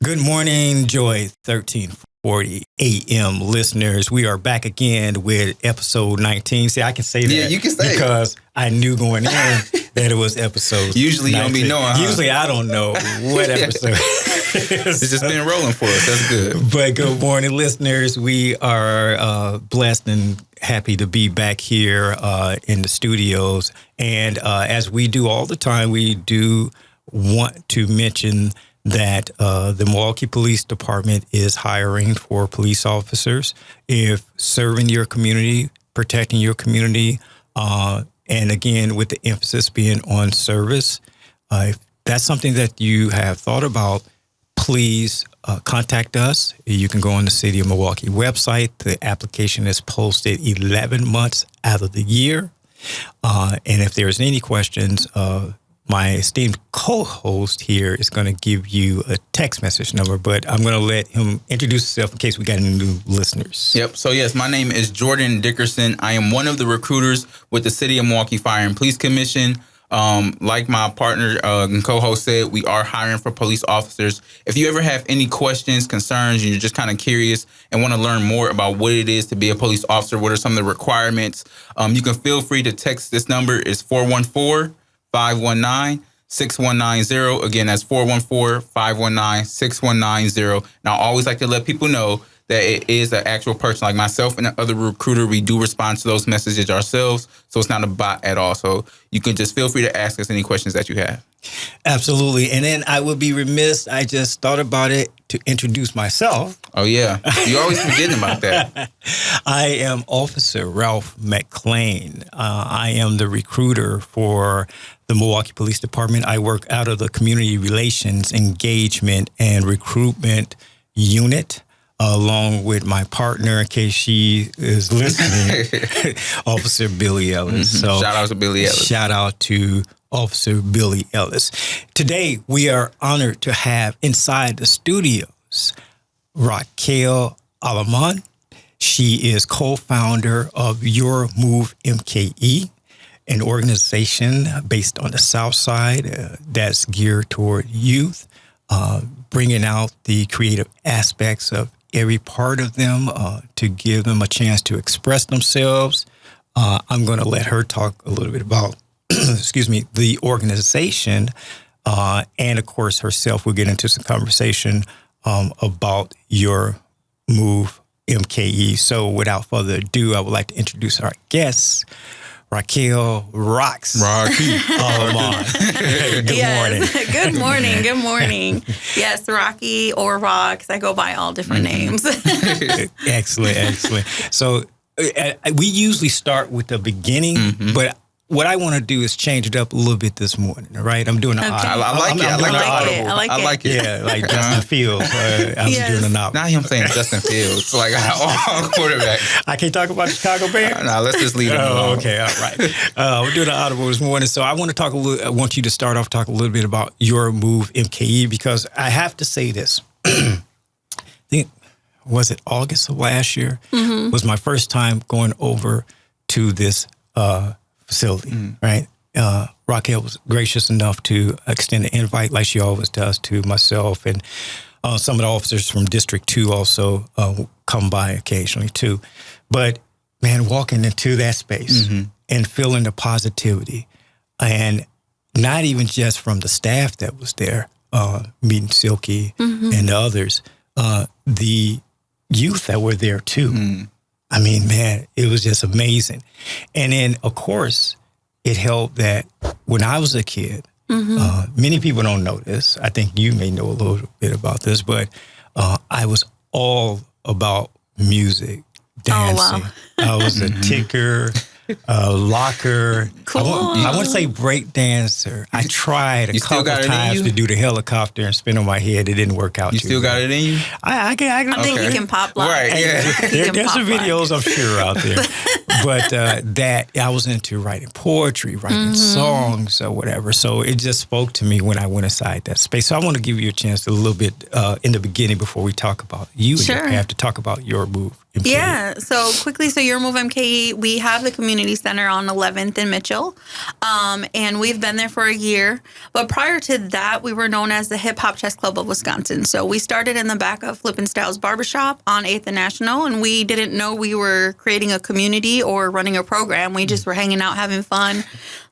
Good morning, Joy 1340 AM listeners. We are back again with episode 19. See, I can say that. Yeah, you can say because I knew going in that it was episode Usually 19. you don't be knowing, huh? Usually I don't know what episode. It's just been rolling for us. That's good. But good morning, listeners. We are blessed and happy to be back here in the studios. And as we do all the time, we do want to mention that the Milwaukee Police Department is hiring for police officers. If serving your community, protecting your community, and again, with the emphasis being on service, if that's something that you have thought about, please contact us. You can go on the City of Milwaukee website. The application is posted 11 months out of the year. And if there's any questions, my esteemed co-host here is going to give you a text message number, but I'm going to let him introduce himself in case we got any new listeners. Yep. So, yes, my name is Jordan Dickerson. I am one of the recruiters with the City of Milwaukee Fire and Police Commission. Like my partner and co-host said, we are hiring for police officers. If you ever have any questions, concerns, and you're just kind of curious and want to learn more about what it is to be a police officer, what are some of the requirements, you can feel free to text this number. It's 414-519-6190. Again, that's 414-519-6190. Now, I always like to let people know that it is an actual person. Like myself and the other recruiter, we do respond to those messages ourselves. So it's not a bot at all. So you can just feel free to ask us any questions that you have. Absolutely. And then I would be remiss, I just thought about it, to introduce myself. Oh, yeah. You always forgetting about that. I am Officer Ralph McClain. I am the recruiter for the Milwaukee Police Department. I work out of the Community Relations, Engagement, and Recruitment Unit, along with my partner, in case she is listening, Officer Billy Ellis. So Shout out to Billy Ellis. Shout out to Officer Billy Ellis. Today, we are honored to have inside the studios Raquel Aleman. She is co-founder of Your Move MKE, an organization based on the South Side that's geared toward youth, bringing out the creative aspects of every part of them to give them a chance to express themselves. I'm going to let her talk a little bit about, the organization, and of course herself. We'll get into some conversation about Your Move MKE. So without further ado, I would like to introduce our guests. Raquel Rocky Aleman. Good morning. Good morning. Good morning. Yes, Rocky or Rox. I go by all different names. Excellent. So we usually start with the beginning, but what I want to do is change it up a little bit this morning. All right, I'm doing an audible. I like it. I like it. Yeah, like Justin Fields. I'm doing an audible. Now him saying Justin Fields, like all quarterback. I can't talk about the Chicago Bears. No, let's just leave it alone. Okay, all right. We're doing an audible this morning, so I want to talk a little. I want you to start off talk a little bit about Your Move MKE, because I have to say this. I think, was it August of last year? Was my first time going over to this facility, right? Raquel was gracious enough to extend an invite, like she always does, to myself, and some of the officers from District 2 also come by occasionally too. But man, walking into that space and feeling the positivity, and not even just from the staff that was there, meeting Silky and the others, the youth that were there too. I mean, man, it was just amazing. And then, of course, it helped that when I was a kid, many people don't know this. I think you may know a little bit about this, but I was all about music, dancing. Oh, wow. I was a ticker, locker. Cool. I wouldn't say break dancer. I tried a couple times to do the helicopter and spin on my head. It didn't work out. You still got it in you? I think you can pop lock. Right, yeah. There's some videos, I'm sure, out there. But that I was into writing poetry, writing songs or whatever. So it just spoke to me when I went inside that space. So I want to give you a chance a little bit in the beginning before we talk about you. Sure. And have to talk about Your Move MKE? Yeah. So quickly, Your Move MKE, we have the community center on 11th and Mitchell. And we've been there for a year. But prior to that, we were known as the Hip Hop Chess Club of Wisconsin. So we started in the back of Flippin' Styles Barbershop on 8th and National. And we didn't know we were creating a community or running a program. We just were hanging out, having fun,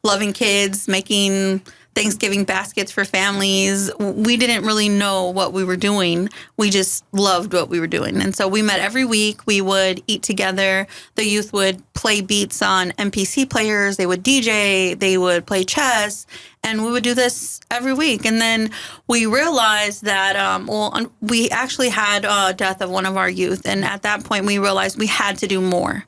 loving kids, making Thanksgiving baskets for families. We didn't really know what we were doing. We just loved what we were doing. And so we met every week. We would eat together. The youth would play beats on MPC players. They would DJ. They would play chess. And we would do this every week. And then we realized that, we actually had a death of one of our youth. And at that point, we realized we had to do more.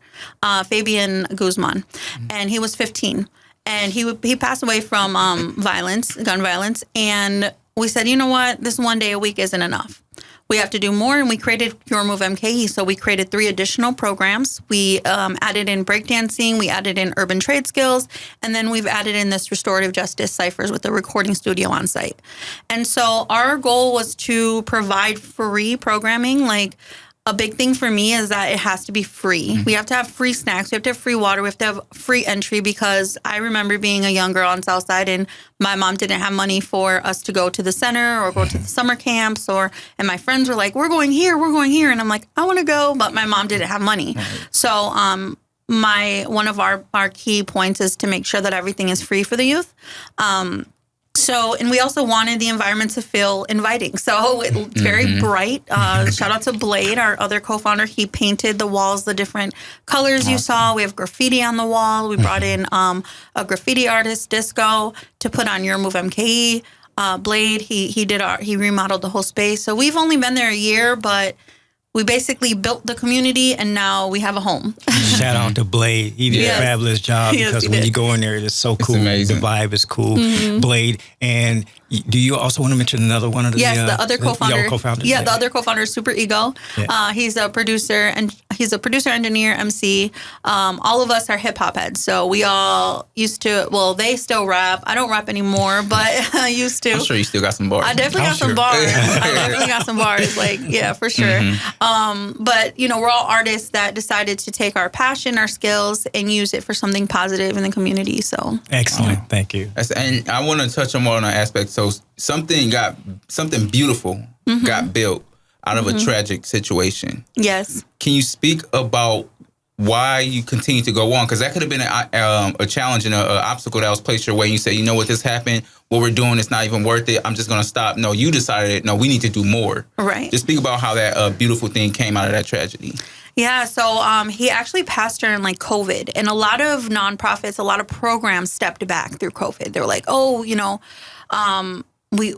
Fabian Guzman. And he was 15. And he passed away from gun violence. And we said, you know what? This one day a week isn't enough. We have to do more. And we created Your Move MKE. So we created 3 additional programs. We added in breakdancing. We added in urban trade skills. And then we've added in this restorative justice ciphers with a recording studio on site. And so our goal was to provide free programming. Like, a big thing for me is that it has to be free. We have to have free snacks. We have to have free water. We have to have free entry, because I remember being a young girl on Southside and my mom didn't have money for us to go to the center or go to the summer camps, and my friends were like, we're going here. And I'm like, I want to go, but my mom didn't have money. Right. So one of our key points is to make sure that everything is free for the youth. And we also wanted the environment to feel inviting. So it's very bright. Shout out to Blade, our other co-founder. He painted the walls the different colors you saw. We have graffiti on the wall. We brought in a graffiti artist, Disco, to put on Your Move MKE. Blade, he remodeled the whole space. So we've only been there a year, but we basically built the community, and now we have a home. Shout out to Blade. He did a fabulous job, because when you go in there, it's so cool. Amazing. The vibe is cool. Blade. And do you also want to mention another one of the... Yes, the other co-founder. Yeah, the other co-founder is Super Ego. Yeah. He's a producer, and he's a producer, engineer, MC. All of us are hip-hop heads. So we all used to... Well, they still rap. I don't rap anymore, but I used to. I'm sure you still got some bars. I definitely got some bars. Like, yeah, for sure. But, we're all artists that decided to take our passion, our skills, and use it for something positive in the community. So excellent. Thank you. And I want to touch on more on that aspect. So something beautiful got built out of a tragic situation. Yes. Can you speak about why you continue to go on? Because that could have been a challenge and an obstacle that was placed your way. You say, you know what, this happened. What we're doing is not even worth it. I'm just going to stop. No, you decided, no, we need to do more. Right. Just speak about how that beautiful thing came out of that tragedy. Yeah, so he actually passed during COVID, and a lot of nonprofits, a lot of programs stepped back through COVID. They were like,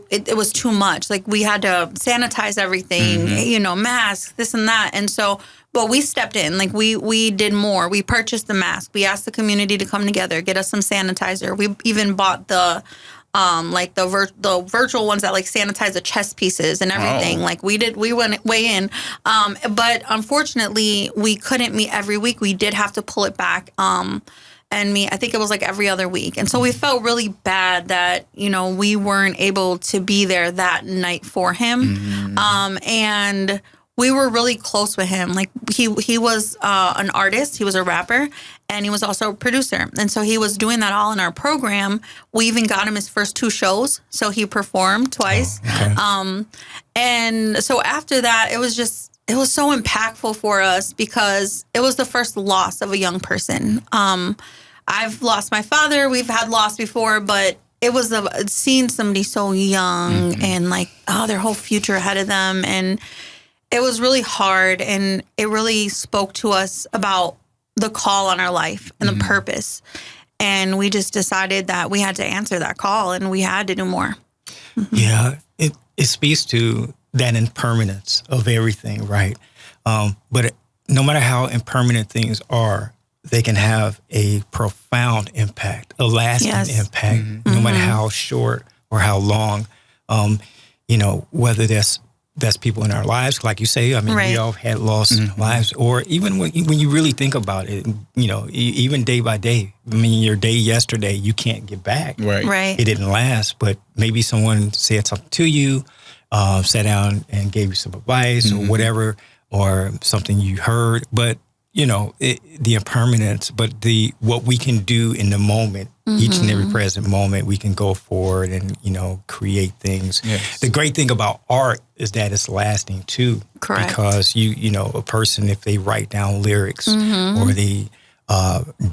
it was too much. Like, we had to sanitize everything, masks, this and that. And so, but we stepped in. Like, we did more. We purchased the mask. We asked the community to come together, get us some sanitizer. We even bought the virtual ones that sanitize the chess pieces and everything. Oh. We went way in. But unfortunately, we couldn't meet every week. We did have to pull it back. I think it was every other week. And so we felt really bad that, we weren't able to be there that night for him. And we were really close with him. He was an artist, he was a rapper, and he was also a producer. And so he was doing that all in our program. We even got him his first 2 shows. So he performed twice. Oh, okay. And so after that, it was so impactful for us, because it was the first loss of a young person. I've lost my father. We've had loss before, but it was seeing somebody so young and their whole future ahead of them. And it was really hard, and it really spoke to us about the call on our life and the purpose. And we just decided that we had to answer that call, and we had to do more. Yeah, it speaks to that impermanence of everything, right? But no matter how impermanent things are, they can have a profound impact, a lasting impact, no matter how short or how long. Whether that's people in our lives, like you say. I mean, we all had lost lives, or even when you really think about it, even day by day. I mean, your day yesterday, you can't get back. Right. It didn't last, but maybe someone said something to you, sat down and gave you some advice or whatever. or something you heard, but the impermanence, but what we can do in the moment, each and every present moment, we can go forward and, create things. Yes. The great thing about art is that it's lasting too. Correct. Because a person, if they write down lyrics or they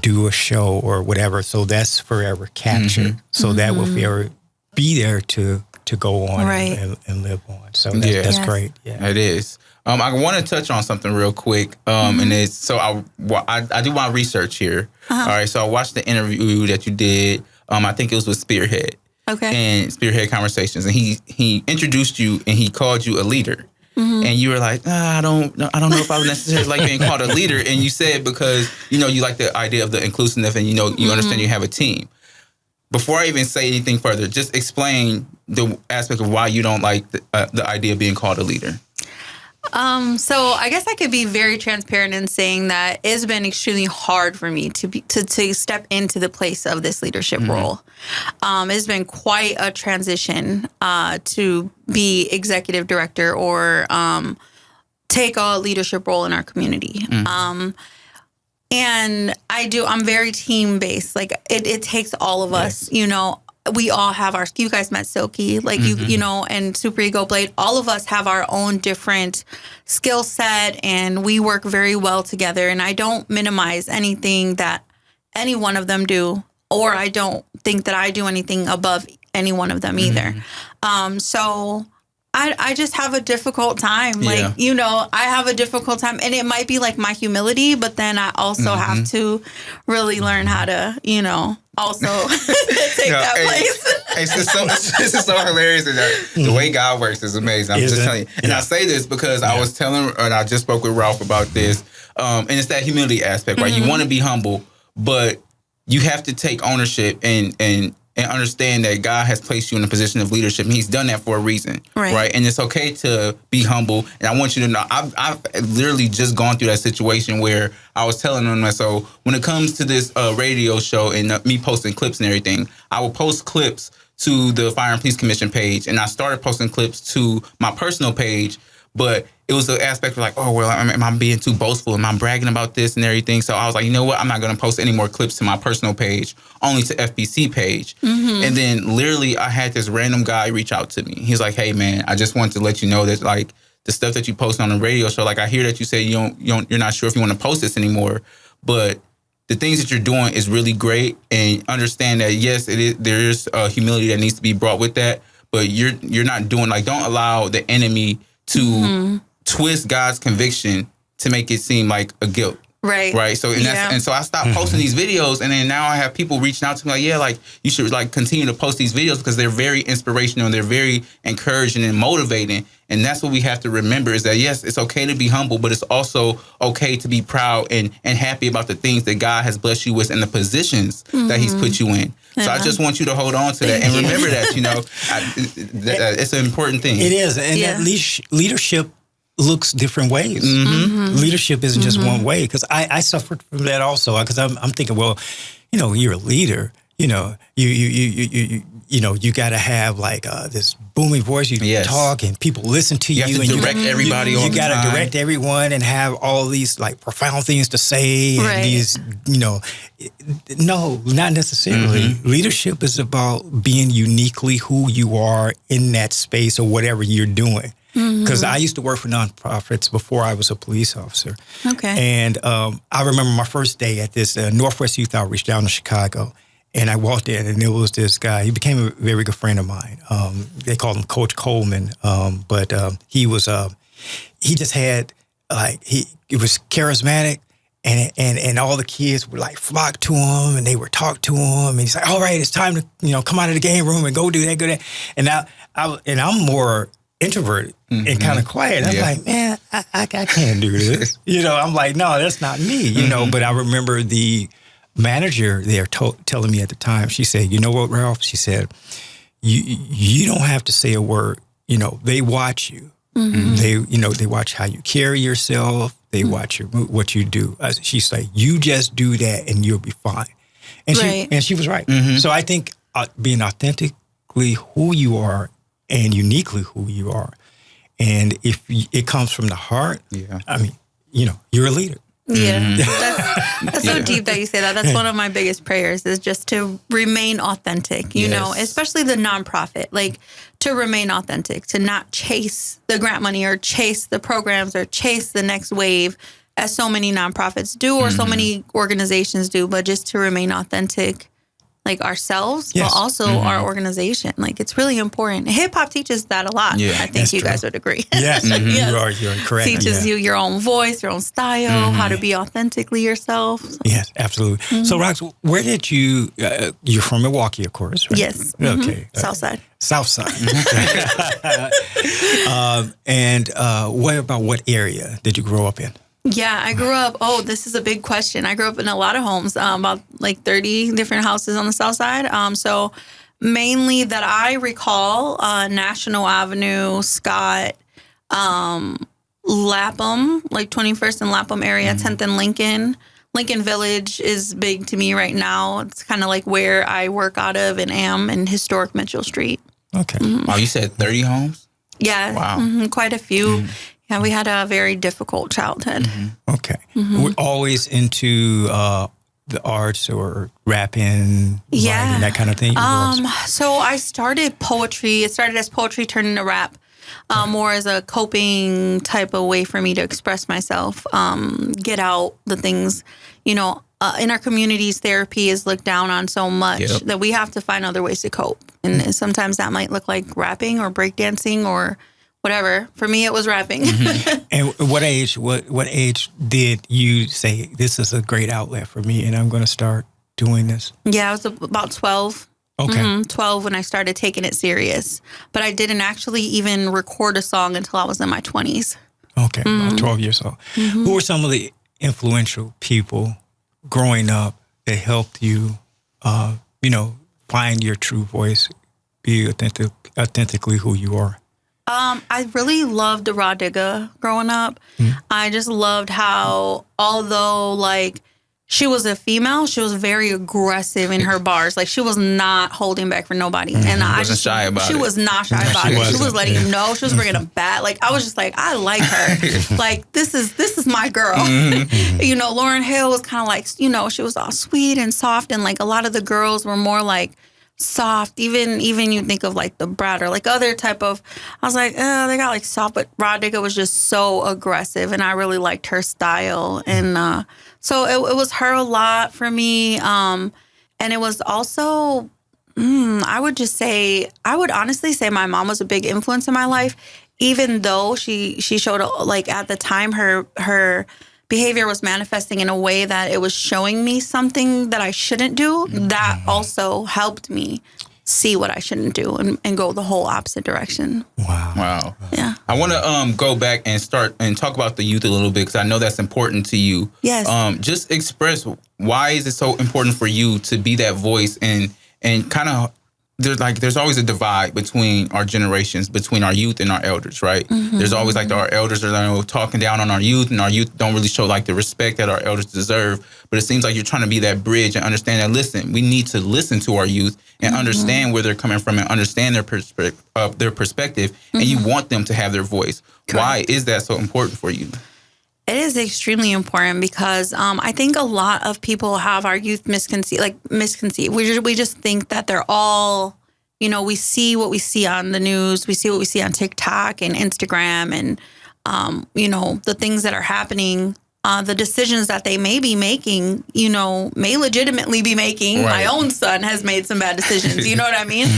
do a show or whatever, so that's forever captured. So that will forever be there to go on and live on. So that's great. Yeah, it is. I want to touch on something real quick, and it's so I do my research here. All right, so I watched the interview that you did. I think it was with Spearhead. Okay. And Spearhead Conversations, and he introduced you and he called you a leader, and you were like, I don't know if I would necessarily like being called a leader, and you said because you like the idea of the inclusiveness, and you understand you have a team. Before I even say anything further, just explain the aspect of why you don't like the idea of being called a leader. So I guess I could be very transparent in saying that it's been extremely hard for me to step into the place of this leadership role. It's been quite a transition to be executive director or take a leadership role in our community. And I'm very team based. Like it takes all of us, we all have you guys met Silky, like and Super Ego Blade. All of us have our own different skill set and we work very well together. And I don't minimize anything that any one of them do, or I don't think that I do anything above any one of them either. So I just have a difficult time. Like, I have a difficult time, and it might be like my humility, but then I also have to really learn how to, also take that place. This is so hilarious. And the way God works is amazing. I'm just telling you. And I say this because I was telling, and I just spoke with Ralph about this, and it's that humility aspect, right? You want to be humble, but you have to take ownership and understand that God has placed you in a position of leadership, and He's done that for a reason, right? And it's okay to be humble. And I want you to know, I've literally just gone through that situation where I was telling them that, so when it comes to this radio show and me posting clips and everything, I will post clips to the Fire and Police Commission page, and I started posting clips to my personal page, but it was the aspect of like, oh, well, am I being too boastful? Am I bragging about this and everything? So I was like, you know what? I'm not going to post any more clips to my personal page, only to FBC page. And then literally I had this random guy reach out to me. He's like, hey, man, I just wanted to let you know that like the stuff that you post on the radio show, like I hear that you say you're not sure if you want to post this anymore, but the things that you're doing is really great, and understand that, yes, there is humility that needs to be brought with that, but you're not doing, like, don't allow the enemy to twist God's conviction to make it seem like a guilt. Right. So and so I stopped posting these videos, and then now I have people reaching out to me like, yeah, like you should like continue to post these videos because they're very inspirational and they're very encouraging and motivating. And that's what we have to remember is that, yes, it's okay to be humble, but it's also okay to be proud and happy about the things that God has blessed you with and the positions that He's put you in. So I just want you to hold on to that and remember that, it's an important thing. It is. And that leadership looks different ways. Leadership isn't just one way, because I suffered from that also, because I'm thinking, well, you're a leader, you got to have like this booming voice. You talk and people listen to you. You have to direct everybody. You got to direct everyone and have all these like profound things to say. And these, no, not necessarily. Leadership is about being uniquely who you are in that space or whatever you're doing. Because I used to work for nonprofits before I was a police officer. Okay. And I remember my first day at this Northwest Youth Outreach down in Chicago. And I walked in, and there was this guy. He became a very good friend of mine. They called him Coach Coleman. But he was, he just had, like, he was charismatic. And all the kids would like flock to him, and they would talk to him. And he's like, all right, it's time to, come out of the game room and go do that, go that. And I'm more introverted and kind of quiet. I'm like, man, I can't do this. I'm like, no, that's not me, But I remember the manager there telling me at the time, she said, you know what, Ralph? She said, you don't have to say a word. They watch you. They watch how you carry yourself. They watch what you do. She's like, you just do that and you'll be fine. And she was right. So I think being authentically who you are and uniquely who you are, And if it comes from the heart, I mean, you're a leader. Yeah, that's so deep that you say that. That's one of my biggest prayers, is just to remain authentic, you know, especially the nonprofit, like to remain authentic, to not chase the grant money or chase the programs or chase the next wave, as so many nonprofits do or so many organizations do, but just to remain authentic, like ourselves, but also our organization. Like, it's really important. Hip hop teaches that a lot. I think you guys would agree. Yes, you're correct. Teaches you your own voice, your own style, how to be authentically yourself. So. Yes, absolutely. So, Rox, where did you're from Milwaukee, of course, right? Yes. Okay. Southside. Southside. And what area did you grow up in? Yeah, I grew up, this is a big question. I grew up in a lot of homes, about like 30 different houses on the south side. So mainly that I recall, National Avenue, Scott, Lapham, like 21st and Lapham area, 10th and Lincoln. Lincoln Village is big to me right now. It's kind of like where I work out of and am, in historic Mitchell Street. Okay. Wow, you said 30 homes? Yeah. Wow. Quite a few. Yeah, we had a very difficult childhood. Okay. We're always into the arts or rapping, writing, that kind of thing? So I started poetry. It started as poetry, turned into rap, more as a coping type of way for me to express myself, get out the things, in our communities, therapy is looked down on so much that we have to find other ways to cope. And sometimes that might look like rapping or breakdancing or whatever. For me, it was rapping. And what age did you say, this is a great outlet for me and I'm going to start doing this? Yeah, I was about 12. Okay. 12 when I started taking it serious. But I didn't actually even record a song until I was in my 20s. Okay, about 12 years old. Who were some of the influential people growing up that helped you, find your true voice, be authentically who you are? I really loved Raw Digga growing up. I just loved how, although she was a female, she was very aggressive in her bars. Like, she was not holding back for nobody. And she wasn't shy about it. She was not shy about it. She was letting you know. She was bringing a bat. Like, I was just like, I like her. Like, this is my girl. Lauryn Hill was kind of like, she was all sweet and soft. And like a lot of the girls were more like soft. Even you think of like the Brat or like other type of, I was like, oh, they got like soft, but Raw Digga was just so aggressive, and I really liked her style. And so it was her a lot for me. And it was also, I would honestly say my mom was a big influence in my life, even though she showed, like, at the time her behavior was manifesting in a way that it was showing me something that I shouldn't do. That also helped me see what I shouldn't do and go the whole opposite direction. Wow. Yeah. I want to go back and start and talk about the youth a little bit, because I know that's important to you. Yes. Just express, why is it so important for you to be that voice, and kind of, there's always a divide between our generations, between our youth and our elders, right? There's always like our elders are talking down on our youth, and our youth don't really show like the respect that our elders deserve. But it seems like you're trying to be that bridge and understand that, listen, we need to listen to our youth and understand where they're coming from and understand their perspective, and you want them to have their voice. Correct. Why is that so important for you? It is extremely important because I think a lot of people have our youth misconceived. We just think that they're all, we see what we see on the news. We see what we see on TikTok and Instagram and, the things that are happening, the decisions that they may be making, may legitimately be making. Right. My own son has made some bad decisions. You know what I mean?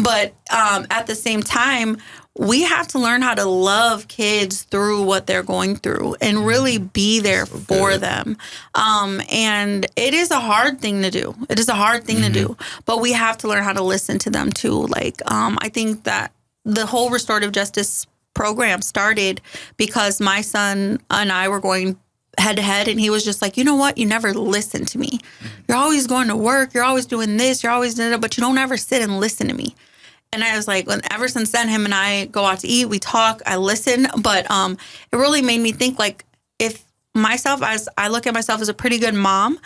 But at the same time, we have to learn how to love kids through what they're going through and really be there for them. And it is a hard thing to do. It is a hard thing to do, but we have to learn how to listen to them too. Like, I think that the whole restorative justice program started because my son and I were going head to head, and he was just like, you know what? You never listen to me. You're always going to work. You're always doing this. You're always doing that, but you don't ever sit and listen to me. And I was like, ever since then, him and I go out to eat, we talk, I listen. But it really made me think, like, if myself, as I look at myself as a pretty good mom,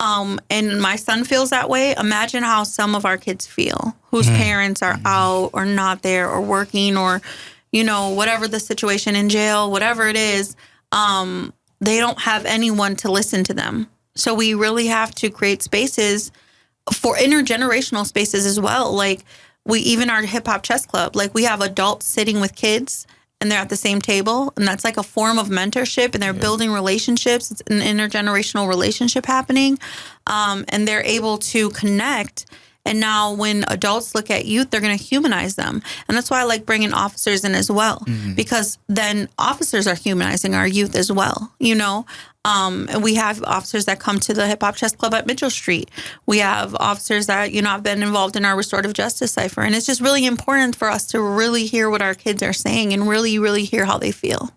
and my son feels that way, imagine how some of our kids feel, whose parents are out or not there or working or, whatever the situation in jail, whatever it is, they don't have anyone to listen to them. So we really have to create spaces for intergenerational spaces as well. Like even our hip hop chess club, like we have adults sitting with kids and they're at the same table, and that's like a form of mentorship, and they're building relationships. It's an intergenerational relationship happening, and they're able to connect. And now when adults look at youth, they're going to humanize them. And that's why I like bringing officers in as well, because then officers are humanizing our youth as well, And we have officers that come to the Hip Hop Chess Club at Mitchell Street. We have officers that, have been involved in our restorative justice cipher. And it's just really important for us to really hear what our kids are saying and really, really hear how they feel.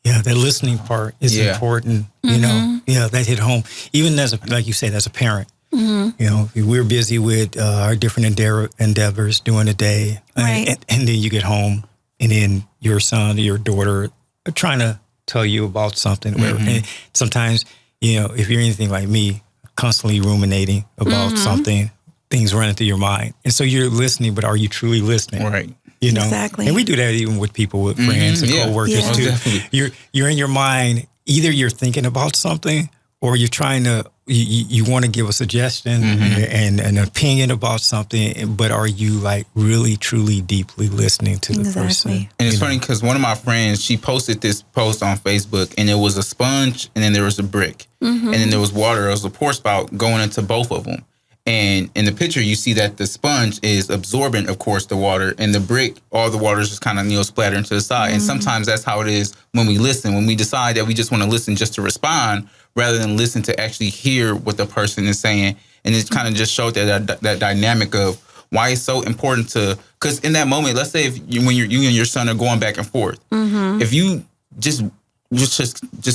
Yeah, that listening part is important, Yeah, that hit home. Even like you said, as a parent. We're busy with our different endeavors during the day. Right. And then you get home, and then your son or your daughter are trying to tell you about something. And sometimes, if you're anything like me, constantly ruminating about something, things running through your mind. And so you're listening, but are you truly listening? Right. Exactly. And we do that even with people, with friends and coworkers too. Definitely. You're in your mind, either you're thinking about something or you're trying to, you want to give a suggestion and an opinion about something, but are you like really, truly, deeply listening to the person? And it's funny because one of my friends, she posted this post on Facebook, and it was a sponge, and then there was a brick, and then there was water. There was a pour spout going into both of them. And in the picture, you see that the sponge is absorbing, of course, the water, and the brick, all the water is just kind of splattering to the side. And sometimes that's how it is when we listen. When we decide that we just want to listen just to respond, rather than listen to actually hear what the person is saying. And it kind of just showed that dynamic of why it's so important to, because in that moment, let's say when you and your son are going back and forth, if you just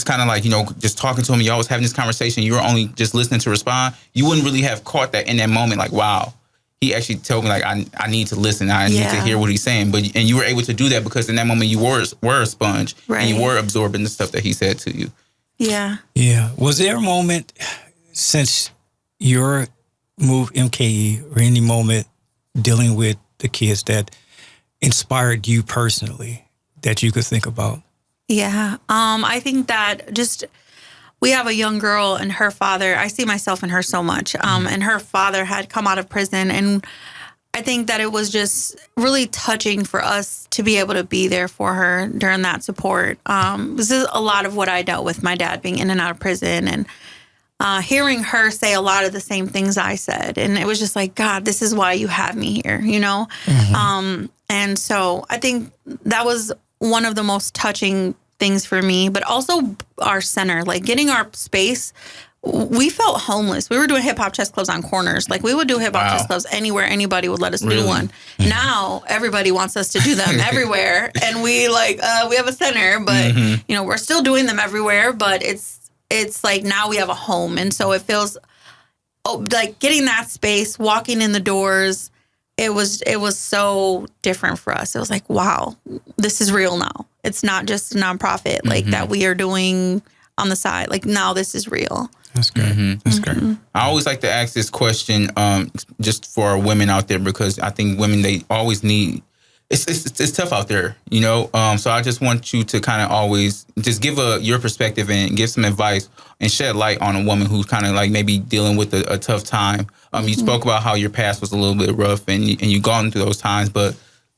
kind of like, just talking to him, you always having this conversation, you were only just listening to respond, you wouldn't really have caught that in that moment, like, wow, he actually told me, like, I need to listen, I need to hear what he's saying. And you were able to do that because in that moment you were a sponge, and you were absorbing the stuff that he said to you. Yeah. Was there a moment since your move MKE, or any moment dealing with the kids, that inspired you personally that you could think about? Yeah. I think that we have a young girl, and her father, I see myself in her so much. And her father had come out of prison, and I think that it was just really touching for us to be able to be there for her during that support. This is a lot of what I dealt with, my dad being in and out of prison, and hearing her say a lot of the same things I said. And it was just like, God, this is why you have me here, And so I think that was one of the most touching things for me, but also our center, like getting our space. We felt homeless. We were doing hip hop chess clubs on corners. Like we would do hip hop chess clubs anywhere anybody would let us do one. Now everybody wants us to do them everywhere, and we have a center, but we're still doing them everywhere. But it's like now we have a home, and so it feels like getting that space, walking in the doors. It was so different for us. It was like, wow, this is real now. It's not just a nonprofit like that we are doing on the side. Like now this is real. That's great. That's great. I always like to ask this question just for women out there, because I think women, they always need, it's tough out there, So I just want you to kind of always just give your perspective and give some advice and shed light on a woman who's kind of like maybe dealing with a tough time. You spoke about how your past was a little bit rough and you've gone through those times, but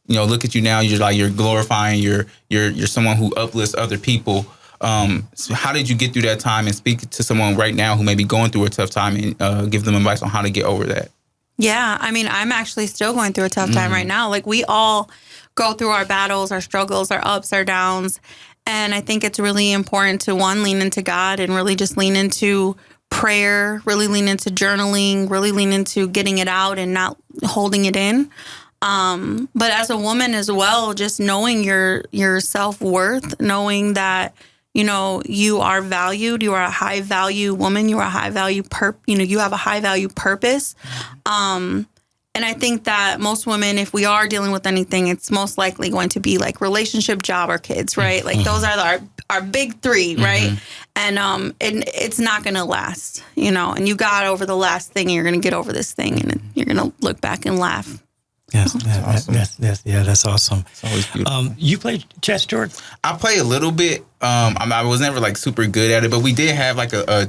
look at you now. You're glorifying. You're someone who uplifts other people. So how did you get through that time and speak to someone right now who may be going through a tough time and give them advice on how to get over that? Yeah, I mean, I'm actually still going through a tough time right now. Like we all go through our battles, our struggles, our ups, our downs. And I think it's really important to, one, lean into God and really just lean into prayer, really lean into journaling, really lean into getting it out and not holding it in. But as a woman as well, just knowing your self-worth, knowing that, you are valued, you are a high value woman, you are a high value you have a high value purpose. And I think that most women, if we are dealing with anything, it's most likely going to be like relationship, job, or kids, right? Like those are our big three, right? And it's not going to last, and you got over the last thing, and you're going to get over this thing, and you're going to look back and laugh Yes, awesome. that's awesome. It's always beautiful. You play chess, Jordan? I play a little bit. I was never like super good at it, but we did have like a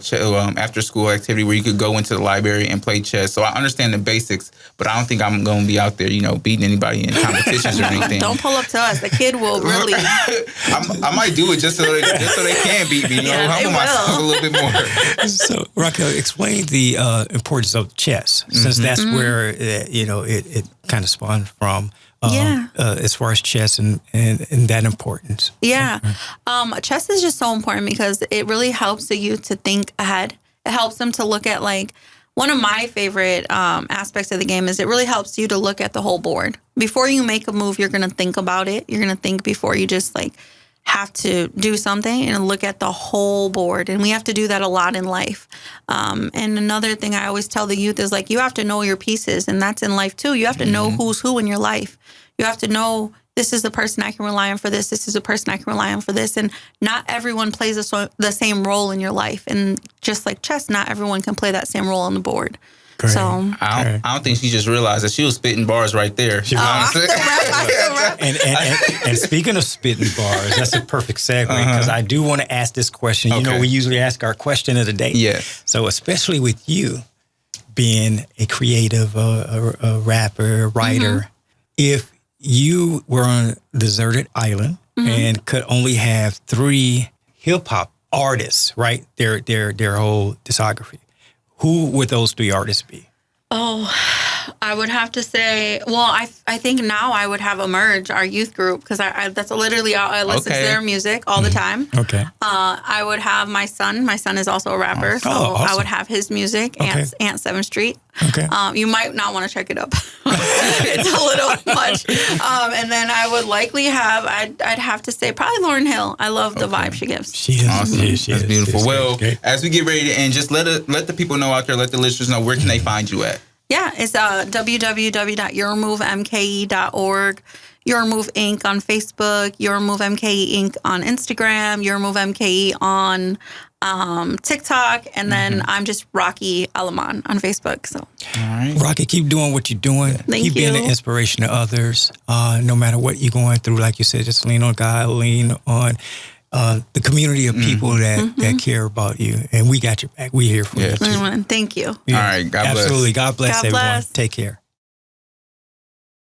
after school activity where you could go into the library and play chess. So I understand the basics, but I don't think I'm going to be out there, beating anybody in competitions or anything. Don't pull up to us. The kid will really. I might do it just so they can beat me. Humble myself a little bit more. So, Raquel, explain the importance of chess, since that's where it kind of spawned from. As far as chess and that importance. Yeah. Chess is just so important because it really helps the youth to think ahead. It helps them to look at, like, one of my favorite aspects of the game is it really helps you to look at the whole board. Before you make a move, you're going to think about it. You're going to think before you just, like, have to do something and look at the whole board. And we have to do that a lot in life. And another thing I always tell the youth is, like, you have to know your pieces, and that's in life too. You have to know who's who in your life. You have to know, this is the person I can rely on for this. This is the person I can rely on for this. And not everyone plays the same role in your life. And just like chess, not everyone can play that same role on the board. Great. So I don't think she just realized that she was spitting bars right there. And speaking of spitting bars, that's a perfect segue, because I do want to ask this question. You know, we usually ask our question of the day. Yes. So especially with you being a creative, a rapper, a writer, if you were on a deserted island and could only have 3 hip hop artists, right? Their whole discography. Who would those 3 artists be? Oh, I would have to say, well, I think now I would have Emerge, our youth group, because that's literally all I listen to their music all the time. Okay. I would have my son. My son is also a rapper, so awesome. I would have his music, Ant 7th Street. Okay. You might not want to check it up. It's a little much. And then I would likely have, I'd have to say probably Lauryn Hill. I love the vibe she gives. She is awesome. That's beautiful. She's Well, great. as we get ready to end, just let the people know out there, let the listeners know, where can they find you at? Yeah, it's www.yourmovemke.org. Your Move Inc. on Facebook, Your Move MKE Inc. on Instagram, Your Move MKE on TikTok, and then I'm just Raquel Aleman on Facebook. So, All right. Rocky, keep doing what you're doing. Keep being an inspiration to others. No matter what you're going through, like you said, just lean on God, lean on the community of people that care about you. And we got your back. We're here for you. Thank you. Yeah, All right. God bless. Absolutely. God bless God everyone. bless. Take care.